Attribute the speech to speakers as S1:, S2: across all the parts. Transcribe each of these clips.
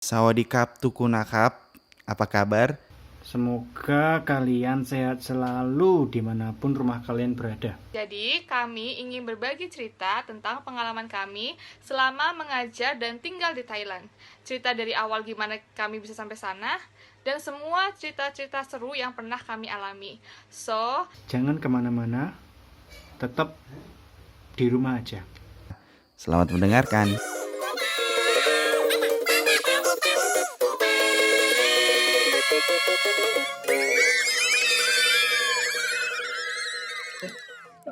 S1: Sawadikap Tukunakap, apa kabar?
S2: Semoga kalian sehat selalu dimanapun rumah kalian berada.
S3: Jadi, kami ingin berbagi cerita tentang pengalaman kami selama mengajar dan tinggal di Thailand. Cerita dari awal gimana kami bisa sampai sana, dan semua cerita-cerita seru yang pernah kami alami. So,
S2: Jangan kemana-mana, tetap di rumah aja.
S1: Selamat mendengarkan.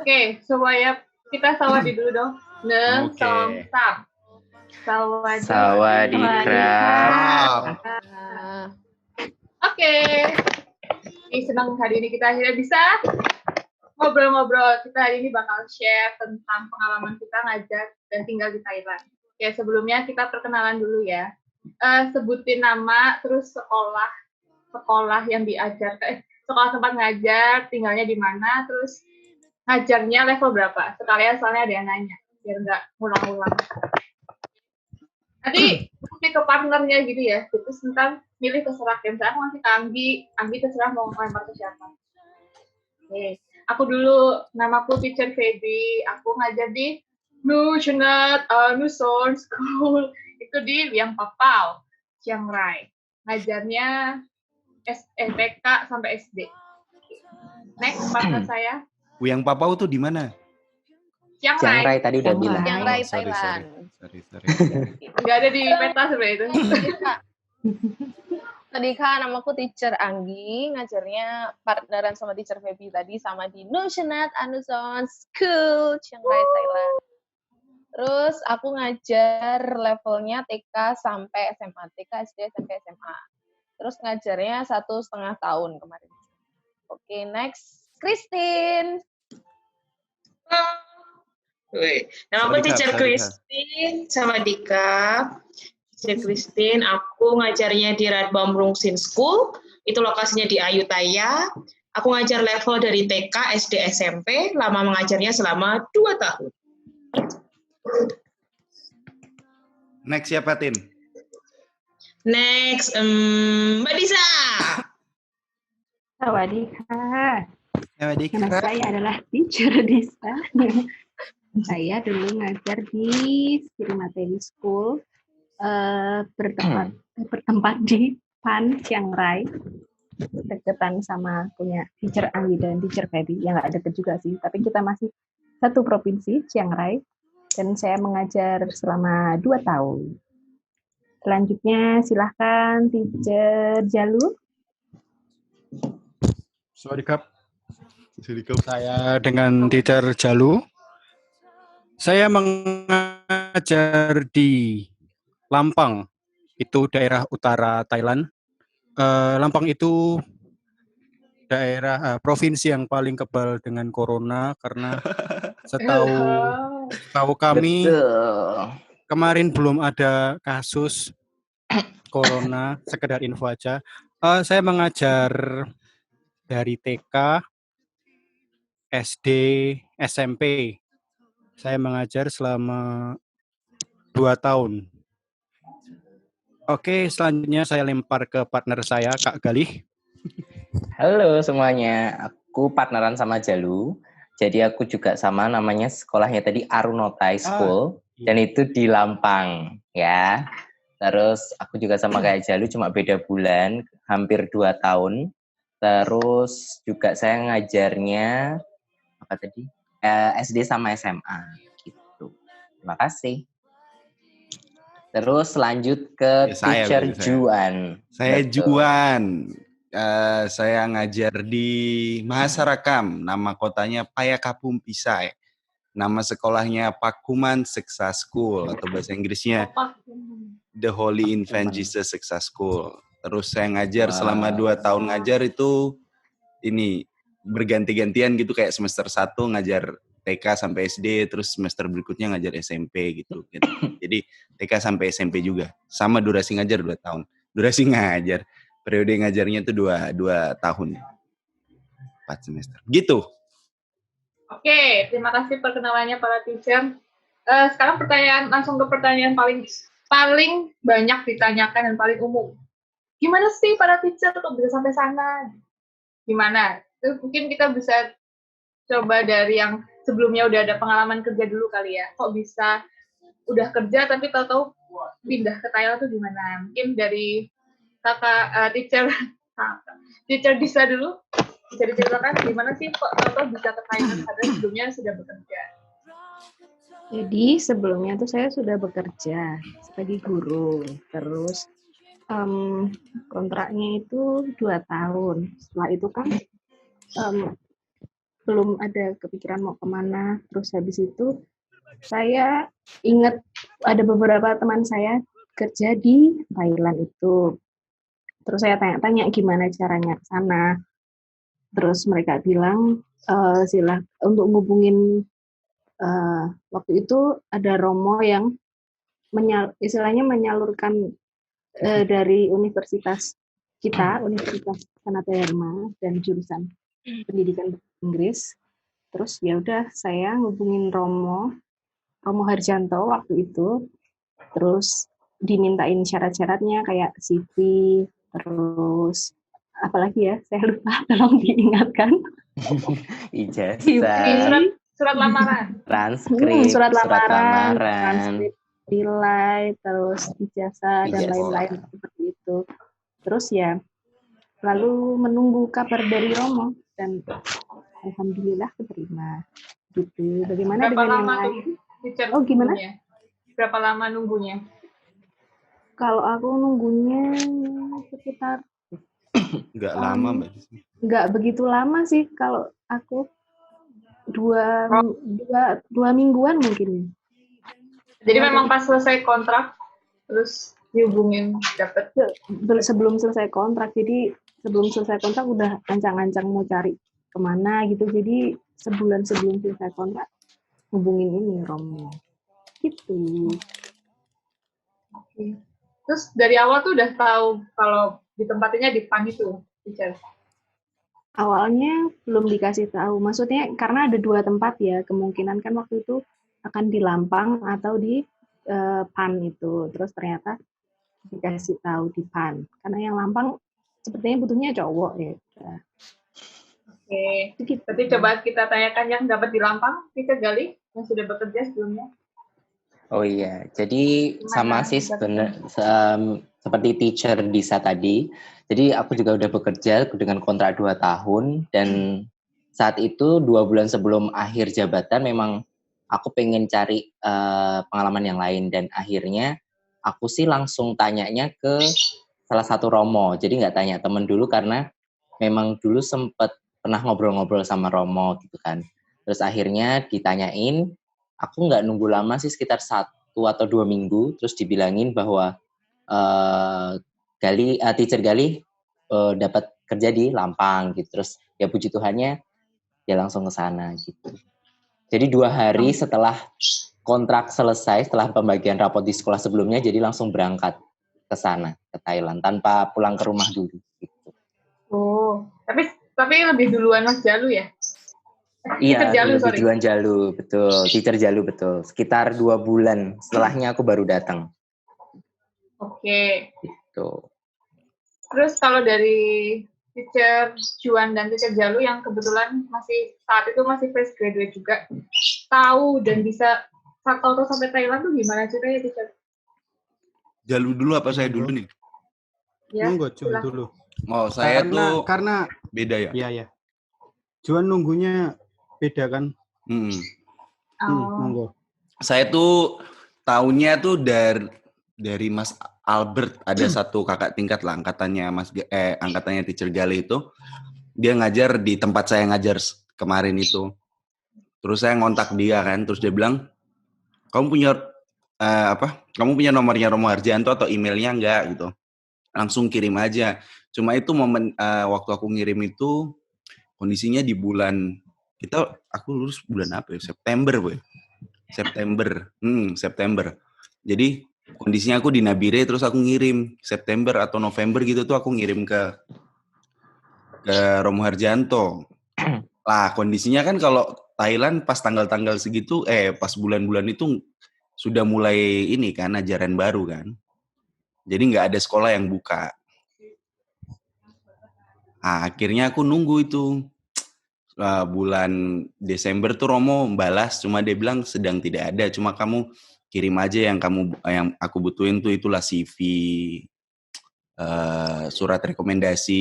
S4: Oke, supaya kita sawadi dulu dong. Neng,
S1: Oke.
S4: song, sam. Sawadi.
S5: Sawadee-krap.
S4: Oke. Ini senang hari ini kita akhirnya bisa ngobrol-ngobrol. Kita hari ini bakal share tentang pengalaman kita ngajar dan tinggal di Thailand. Ya, sebelumnya kita perkenalan dulu ya. Sebutin nama, terus sekolah yang diajar, sekolah tempat ngajar, tinggalnya di mana, terus ngajarnya level berapa. Sekalian soalnya ada yang nanya, biar nggak ngulang-ngulang. Nanti mesti ke partnernya gitu ya. Terus tentang milih terserah. Misalnya aku ngasih ke Anggi terserah mau lempar ke siapa. Oke. Aku dulu, namaku Teacher Feby. Aku ngajar di Nuson School. Itu di Liang Papao, Chiang Rai. Ngajarnya TK sampai SD. Next, partner saya.
S1: Yang Papau tuh di mana?
S4: Chiang
S5: Chiang
S4: Rai.
S5: Rai tadi udah bilang.
S6: Chiang Rai,
S1: Sorry.
S6: Thailand.
S4: Nggak ada di peta sebenarnya itu.
S6: Tadi kan namaku Teacher Anggi, ngajarnya partneran sama Teacher Feby tadi sama di Nusionat Anuson School, Chiang Rai, Thailand. Terus aku ngajar levelnya TK sampai SMA, TK, SD, sampai SMA. Terus ngajarnya 1,5 tahun kemarin. Oke, next, Christine.
S7: Nama aku Teacher Christine sama Dika. Teacher Christine, aku ngajarnya di Radbam Rungsin School. Itu lokasinya di Ayutthaya. Aku ngajar level dari TK, SD, SMP. Lama mengajarnya selama 2 tahun.
S1: Next siapa, Tin?
S7: Next, Mbak Disa.
S8: Sawadee-krap. Nama
S1: Sawadikap.
S8: saya adalah Teacher Desa. Saya dulu ngajar di Srimateni School, bertempat di Pan, Chiang Rai, deketan sama punya Teacher Anggi dan Teacher Feby, yang nggak deket juga sih, tapi kita masih satu provinsi, Chiang Rai, dan saya mengajar selama 2 tahun. Selanjutnya silahkan Teacher Jalu.
S2: Sawadee-krap. Saya dengan Teacher Jalu. Saya mengajar di Lampang, itu daerah utara Thailand. Lampang itu daerah provinsi yang paling kebal dengan corona karena setahu kami
S5: Betul.
S2: kemarin belum ada kasus corona. Sekedar info aja. Saya mengajar dari TK, SD, SMP. Saya mengajar selama 2 tahun. Oke, selanjutnya saya lempar ke partner saya, Kak Galih.
S5: Halo semuanya, aku partneran sama Jalu. Jadi aku juga sama, namanya sekolahnya tadi Arunotai School. Dan itu di Lampang, ya. Terus aku juga sama kayak Jalu, cuma beda bulan, hampir 2 tahun. Terus juga saya ngajarnya, apa tadi? SD sama SMA, gitu. Terima kasih. Terus lanjut ke
S1: Ya,
S5: Teacher
S1: saya.
S5: Juan.
S1: Saya
S5: Betul.
S1: Juan. Saya ngajar di Mahasarakam. Nama kotanya Payakapum Pisai. Nama sekolahnya Pakuman Siksa School atau bahasa Inggrisnya The Holy Infant Jesus Siksa School. Terus saya ngajar selama 2 tahun ngajar itu ini berganti-gantian gitu, kayak semester 1 ngajar TK sampai SD, terus semester berikutnya ngajar SMP gitu. Jadi TK sampai SMP juga. Sama durasi ngajar 2 tahun. Durasi ngajar. Periode ngajarnya itu 2 tahun. 4 semester. Gitu.
S4: Oke, terima kasih perkenalannya para teacher. Sekarang langsung ke pertanyaan paling paling banyak ditanyakan dan paling umum. Gimana sih para teacher kok bisa sampai sana? Gimana? Itu mungkin kita bisa coba dari yang sebelumnya udah ada pengalaman kerja dulu kali ya. Kok bisa udah kerja tapi tahu-tahu pindah ke Thailand tuh gimana? Mungkin dari kakak teacher Disa dulu. Bisa diceritakan gimana sih kok tahu-tahu bisa ke Thailand padahal sebelumnya sudah bekerja?
S8: Jadi sebelumnya tuh saya sudah bekerja sebagai guru, terus kontraknya itu 2 tahun. Setelah itu kan belum ada kepikiran mau kemana. Terus habis itu saya ingat ada beberapa teman saya kerja di Thailand itu. Terus saya tanya-tanya gimana caranya ke sana. Terus mereka bilang sila untuk ngubungin waktu itu ada Romo yang istilahnya menyalurkan dari universitas kita, Universitas Sanata Dharma dan jurusan pendidikan Inggris. Terus ya udah saya ngubungin Romo Harjanto waktu itu. Terus dimintain syarat-syaratnya kayak CV, terus apalagi ya, saya lupa, tolong diingatkan.
S5: Ijazah,
S4: surat lamaran,
S5: transkrip,
S8: surat lamaran, transkrip nilai, terus ijazah dan lain-lain seperti itu. Terus ya, lalu menunggu kabar dari Romo dan alhamdulillah keterima. Gitu. Bagaimana
S4: berapa
S8: dengan
S4: lama
S8: yang lain?
S4: Oh
S8: gimana?
S4: Nunggunya? Berapa lama nunggunya?
S8: Kalau aku nunggunya sekitar
S1: Nggak lama, Mbak.
S8: nggak begitu lama sih kalau aku. Dua mingguan mungkin.
S4: Jadi memang pas selesai kontrak terus dihubungin dapet
S8: sebelum selesai kontrak. Jadi sebelum selesai kontrak udah ancang-ancang mau cari kemana gitu. Jadi sebulan sebelum selesai kontrak hubungin ini Romo. Gitu.
S4: Terus dari awal tuh udah tahu kalau ditempatinya di PAN itu, teacher?
S8: Awalnya belum dikasih tahu. Maksudnya karena ada 2 tempat ya. Kemungkinan kan waktu itu akan di Lampang atau di PAN itu. Terus ternyata dikasih tahu di PAN. Karena yang Lampang sepertinya butuhnya cowok ya.
S4: Oke. Berarti coba kita tanyakan yang dapat di Lampang, Teacher Gali, yang sudah bekerja sebelumnya.
S5: Oh iya, jadi sama sih seperti teacher Disa tadi. Jadi aku juga udah bekerja dengan kontrak 2 tahun dan saat itu 2 bulan sebelum akhir jabatan memang aku pengen cari pengalaman yang lain dan akhirnya aku sih langsung tanyanya ke salah satu Romo. Jadi nggak tanya temen dulu karena memang dulu sempet pernah ngobrol-ngobrol sama Romo gitu kan. Terus akhirnya ditanyain, aku nggak nunggu lama sih sekitar 1 atau 2 minggu, terus dibilangin bahwa teacher Gali dapat kerja di Lampang gitu. Terus ya puji Tuhannya ya langsung ke sana gitu. Jadi 2 hari setelah kontrak selesai, setelah pembagian rapot di sekolah sebelumnya, jadi langsung berangkat ke sana, ke Thailand tanpa pulang ke rumah dulu gitu.
S4: Oh, tapi lebih duluan Mas Jalu ya?
S5: Iya, lebih duluan Jalu, betul. Teacher Jalu, betul. Sekitar 2 bulan setelahnya aku baru datang.
S4: Oke.
S5: Gitu.
S4: Terus kalau dari Teacher Juan dan Teacher Jalu yang kebetulan saat itu masih fresh graduate juga, tahu dan bisa tahu sampai Thailand tuh gimana ceritanya, Teacher?
S1: Jalu dulu apa saya dulu nih?
S2: Ya, Nunggu Juan dulu.
S1: Oh, saya
S2: karena
S1: beda ya?
S2: Iya. Juan nunggunya beda kan?
S8: Monggo.
S1: Saya tuh tahunnya tuh dari Mas Albert, ada satu kakak tingkat lah angkatannya Teacher Gali itu. Dia ngajar di tempat saya ngajar kemarin itu. Terus saya ngontak dia kan, terus dia bilang, "Kamu punya nomornya Romo Harjanto atau emailnya enggak?" gitu. Langsung kirim aja. Cuma itu momen waktu aku ngirim itu kondisinya di bulan aku lulus bulan apa ya? September, boy. September. Jadi kondisinya aku di Nabire terus aku ngirim September atau November gitu tuh aku ngirim ke Romo Harjanto. Lah kondisinya kan kalau Thailand pas tanggal-tanggal segitu pas bulan-bulan itu sudah mulai ini kan ajaran baru kan. Jadi nggak ada sekolah yang buka. Nah, akhirnya aku nunggu itu. Bulan Desember tuh Romo balas, cuma dia bilang sedang tidak ada, cuma kamu kirim aja yang aku butuhin tuh, itulah CV, surat rekomendasi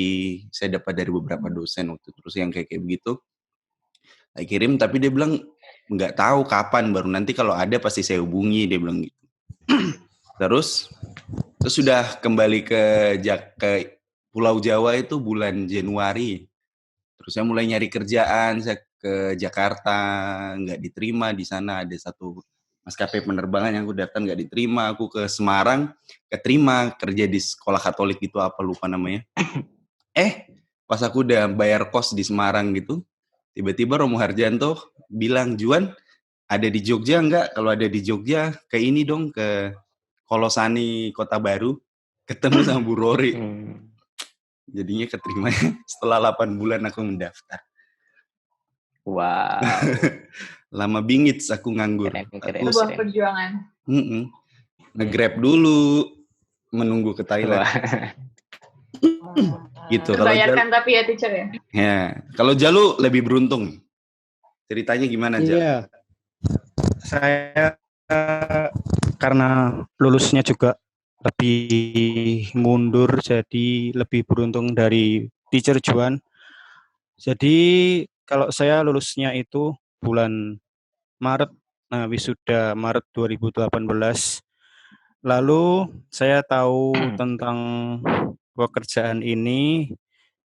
S1: saya dapat dari beberapa dosen waktu terus yang kayak begitu. Saya kirim, tapi dia bilang nggak tahu kapan, baru nanti kalau ada pasti saya hubungi, dia bilang gitu. Terus sudah kembali ke Pulau Jawa itu bulan Januari. Terus saya mulai nyari kerjaan, saya ke Jakarta, nggak diterima di sana, ada satu maskapai penerbangan yang aku datang nggak diterima, aku ke Semarang, keterima kerja di sekolah Katolik gitu, apa lupa namanya. Pas aku udah bayar kos di Semarang gitu, tiba-tiba Romo Harjanto bilang, Juan, ada di Jogja nggak? Kalau ada di Jogja, ke ini dong, ke Kolosani Kota Baru, ketemu sama Bu Rory. Jadinya keterima setelah 8 bulan aku mendaftar.
S5: Wow.
S1: Lama bingit aku nganggur.
S5: Keren.
S4: Sebuah perjuangan.
S1: Nge-grab dulu, menunggu ke Thailand. Gitu.
S4: Terbayarkan tapi ya teacher ya.
S1: Ya, kalau Jalu lebih beruntung. Ceritanya gimana, Jalu?
S2: Iya. Saya karena lulusnya juga lebih mundur, jadi lebih beruntung dari teacher Juan. Jadi kalau saya lulusnya itu bulan Maret, wisuda Maret 2018. Lalu saya tahu tentang pekerjaan ini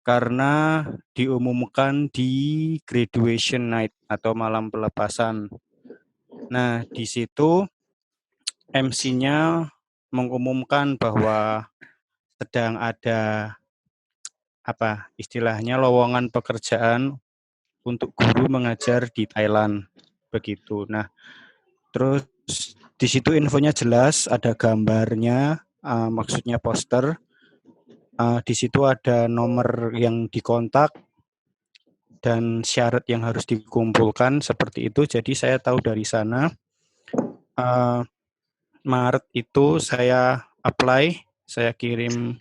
S2: karena diumumkan di graduation night atau malam pelepasan. Nah, di situ MC-nya mengumumkan bahwa sedang ada istilahnya lowongan pekerjaan untuk guru mengajar di Thailand begitu. Nah, terus di situ infonya jelas, ada gambarnya, maksudnya poster. Di situ ada nomor yang dikontak dan syarat yang harus dikumpulkan seperti itu. Jadi saya tahu dari sana. Maret itu saya apply, saya kirim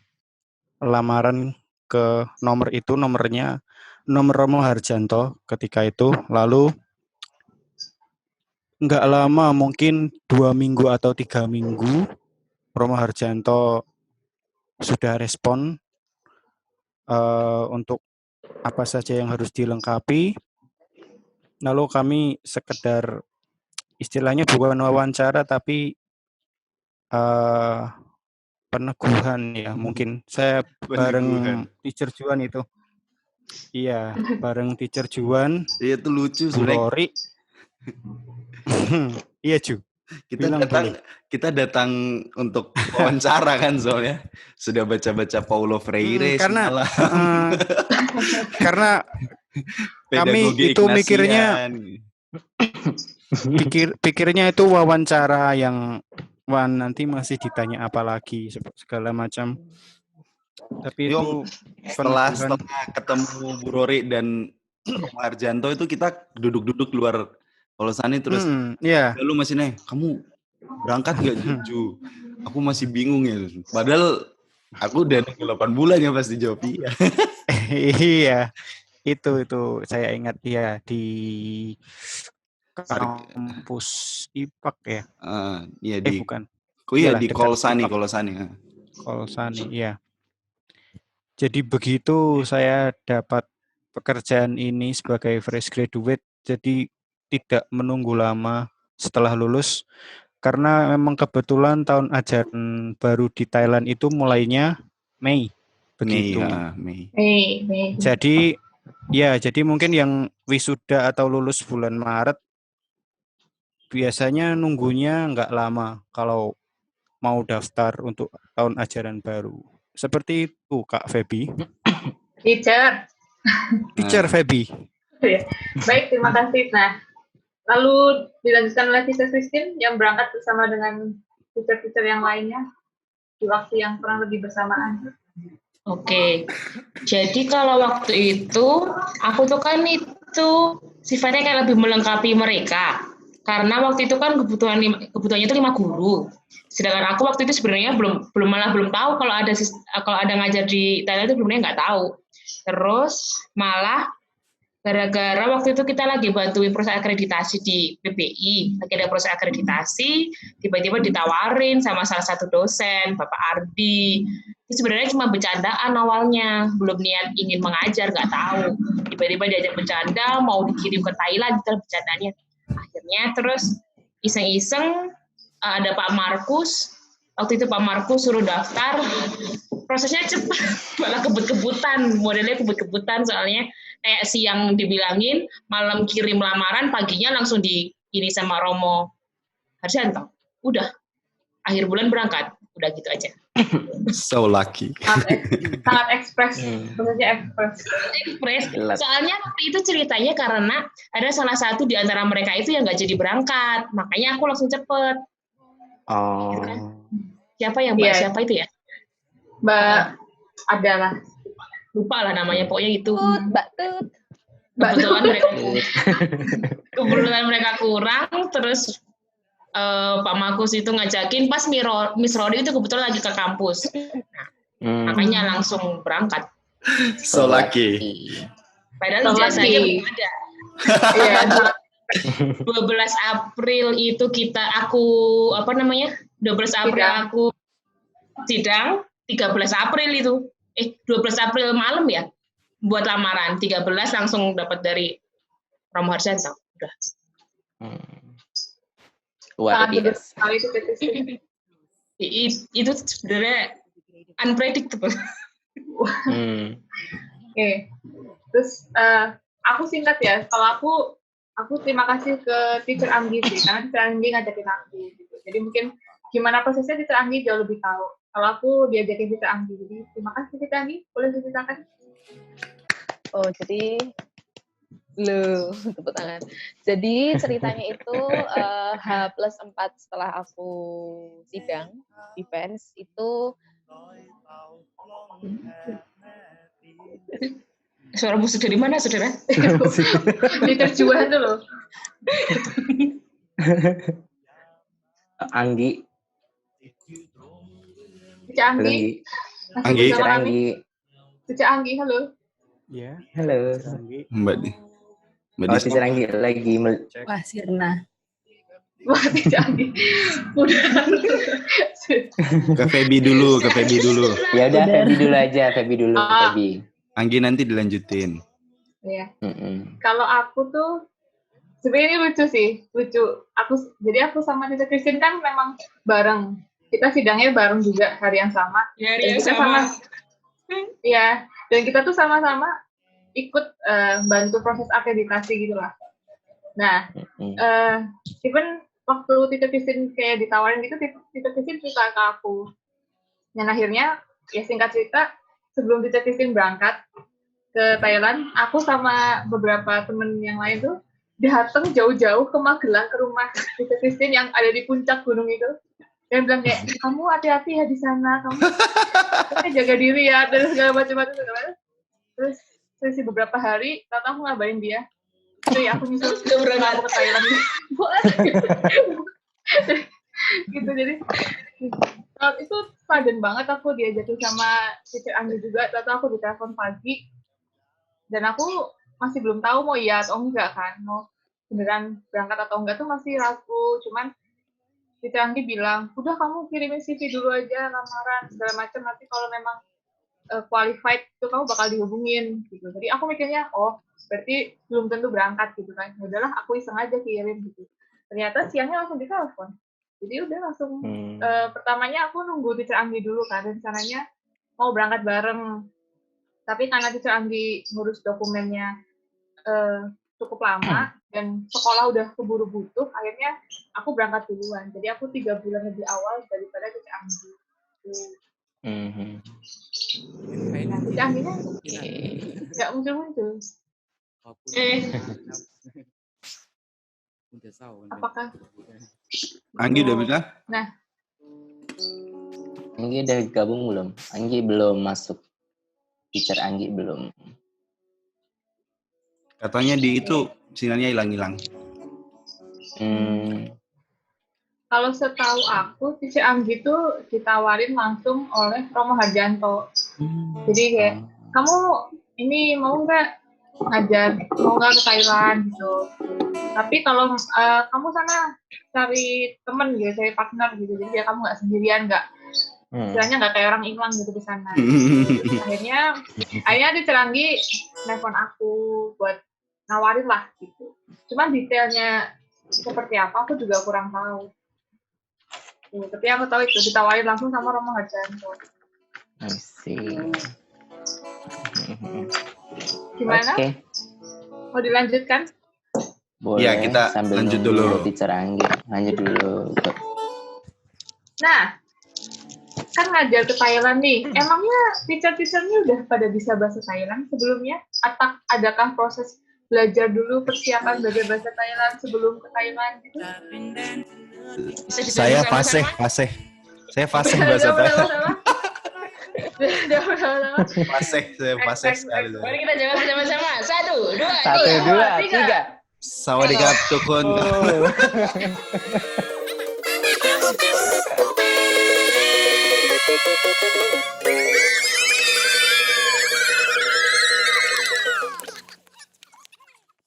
S2: lamaran ke nomor itu, nomor Romo Harjanto ketika itu. Lalu nggak lama, mungkin 2 minggu atau 3 minggu, Romo Harjanto sudah respon untuk apa saja yang harus dilengkapi. Lalu kami sekedar istilahnya bukan wawancara tapi peneguhan ya, mungkin saya bareng teacher Juan itu. Iya, bareng teacher Juan.
S1: Iya tuh lucu
S2: Bu Rory. Iya, Ju.
S1: Kita datang untuk wawancara kan, soalnya sudah baca-baca Paulo Freire
S2: karena kami itu mikirnya pikirnya itu wawancara yang nanti masih ditanya apa lagi segala macam. Tapi itu
S1: setelah ketemu Bu Rory dan Romo Harjanto itu kita duduk-duduk luar Kolosani terus. Lu masih nih, kamu berangkat nggak Ju? Aku masih bingung ya. Padahal aku udah 8 bulan ya pasti jawab iya.
S2: Iya. Itu saya ingat ya di kampus IPAK ya.
S1: Iya
S2: bukan.
S1: Di Kolosani.
S2: Kolosani, iya. Jadi begitu saya dapat pekerjaan ini sebagai fresh graduate, jadi tidak menunggu lama setelah lulus, karena memang kebetulan tahun ajaran baru di Thailand itu mulainya Mei, begitu.
S1: Mei.
S2: Jadi mungkin yang wisuda atau lulus bulan Maret biasanya nunggunya nggak lama kalau mau daftar untuk tahun ajaran baru. Seperti itu, Kak Feby. Teacher Feby.
S4: Baik, terima kasih. Nah, lalu dilanjutkan oleh Teacher Christine yang berangkat bersama dengan teacher-teacher yang lainnya di waktu yang kurang lebih bersamaan.
S7: Oke, jadi kalau waktu itu aku tuh kan itu sifatnya kayak lebih melengkapi mereka. Karena waktu itu kan kebutuhannya itu 5 guru. Sedangkan aku waktu itu sebenarnya belum tahu kalau ada ngajar di Thailand itu sebenarnya nggak tahu. Terus malah gara-gara waktu itu kita lagi bantuin proses akreditasi di PPI, lagi ada proses akreditasi, tiba-tiba ditawarin sama salah satu dosen, Bapak Ardi. Itu sebenarnya cuma bercandaan awalnya, belum niat ingin mengajar, nggak tahu. Tiba-tiba diajak bercanda, mau dikirim ke Thailand, itu bercandanya. Akhirnya terus iseng-iseng ada Pak Markus, waktu itu Pak Markus suruh daftar, prosesnya cepat, malah kebut-kebutan, modelnya kebut-kebutan soalnya kayak siang dibilangin, malam kirim lamaran, paginya langsung ini sama Romo Harjanto. Udah, akhir bulan berangkat. Udah gitu aja.
S1: So lucky.
S4: Sangat ekspres. Prosesnya ekspres. Soalnya itu ceritanya karena ada salah satu di antara mereka itu yang nggak jadi berangkat. Makanya aku langsung cepet.
S5: Oh.
S7: Siapa yang Mbak? Siapa itu ya?
S4: Mbak adalah.
S7: Lupa lah namanya, pokoknya itu.
S6: Mbak Tut.
S7: Kebetulan mereka kurang, terus Pak Markus itu ngajakin pas Miss Rodi itu kebetulan lagi ke kampus. Makanya langsung berangkat.
S1: So lucky.
S7: Padahal ijazahnya belum ada. Iya. 12 April itu 12 April aku sidang, 13 April itu. 12 April malam ya, buat lamaran. 13 langsung dapat dari Romo Harjanto. Udah.
S5: Luar biasa.
S7: Itu sebenarnya unpredictable.
S4: Oke. Terus aku singkat ya. Kalau aku terima kasih ke Teacher Anggi sih, karena Teacher Anggi ngajakin aku. Gitu. Jadi mungkin gimana prosesnya Teacher Anggi jauh lebih tahu. Kalau aku diajakin Teacher Anggi, jadi terima kasih Teacher Anggi. Boleh diceritakan?
S6: Oh, jadi tepuk tangan. Jadi ceritanya itu H+4 setelah aku sidang defense itu.
S7: Suara musik dari mana, saudara?
S4: Diterjuan dulu.
S5: Anggi.
S4: Cica Anggi, halo.
S2: Ya.
S5: Halo.
S1: Mbak
S5: Cica Anggi lagi.
S8: Wah, Sirna.
S4: Wah, Cica Anggi. Udah.
S1: Ke Feby dulu.
S5: Ya udah, Feby dulu aja, Feby.
S1: Anggi nanti dilanjutin.
S4: Iya. Kalau aku tuh sebenarnya ini lucu sih, Jadi aku sama Teacher Christine kan memang bareng. Kita sidangnya bareng juga hari yang sama.
S7: Hari yang sama.
S4: Iya. Dan kita tuh sama-sama ikut bantu proses akreditasi gitu lah. Nah, even waktu Teacher Christine kayak ditawarin gitu, Teacher Christine cerita ke aku. Dan akhirnya, ya singkat cerita, sebelum Teacher Christine berangkat ke Thailand, aku sama beberapa temen yang lain tuh datang jauh-jauh ke Magelang, ke rumah Teacher Christine yang ada di puncak gunung itu. Dan bilang kayak, kamu hati-hati ya di sana, kamu jaga diri ya, dan segala macam-macam. Terus sesi beberapa hari, aku ngabarin dia, aku nyusul ke Thailand. Gitu, jadi saat itu sudden banget aku diajakin sama Teacher Anggi juga, aku ditelepon pagi, dan aku masih belum tahu mau iya atau enggak kan, mau beneran berangkat atau enggak tuh masih ragu, cuman Teacher Anggi bilang, udah kamu kirimin CV dulu aja, lamaran, segala macam, nanti kalau memang qualified itu kamu bakal dihubungin, gitu. Jadi aku mikirnya, oh, berarti belum tentu berangkat, gitu kan. Udahlah, aku iseng aja kirim, gitu. Ternyata siangnya langsung ditelepon. Jadi udah langsung, pertamanya aku nunggu Teacher Anggi dulu kan, rencananya mau berangkat bareng. Tapi karena Teacher Anggi ngurus dokumennya cukup lama, dan sekolah udah keburu butuh, akhirnya aku berangkat duluan. Jadi aku 3 bulan lebih awal daripada Teacher Anggi. Nah, Teacher Angginya nggak muncul-muncul. Apakah?
S1: Anggi udah bilang?
S4: Nah.
S5: Anggi udah gabung belum? Anggi belum masuk. Teacher Anggi belum.
S1: Katanya di itu sinyalnya hilang-hilang.
S4: Kalau setahu aku, Teacher Anggi tuh ditawarin langsung oleh Romo Harjanto. Jadi kayak, kamu ini mau nggak ngajar, mau nggak ke Thailand gitu. Tapi kalau kamu sana cari temen gitu, cari partner gitu, jadi ya kamu nggak sendirian, istilahnya nggak kayak orang hilang gitu di sana. Akhirnya Teacher Anggi nelfon aku buat nawarin lah gitu. Cuman detailnya seperti apa aku juga kurang tahu. Tapi aku tahu itu ditawarin langsung sama Romo Harjanto.
S5: I see.
S4: Gimana?
S5: Oke.
S4: Mau dilanjutkan?
S5: Boleh.
S1: Iya, kita
S5: sambil
S1: lanjut
S5: nunggu
S1: dulu.
S5: Teacher Anggi. Lanjut dulu.
S4: Nah, kan ngajar ke Thailand nih. Emangnya teacher-teachernya udah pada bisa bahasa Thailand sebelumnya? Atau adakah proses belajar dulu, persiapan belajar bahasa Thailand sebelum ke Thailand gitu?
S1: Saya fasih. Saya fasih bahasa Thailand. Fasih, saya fasih sekali.
S7: Mari kita jawab bersama-sama. 1, 2, 3.
S5: 1, 2, 3.
S1: Sawadikap, tukun.
S5: Oh.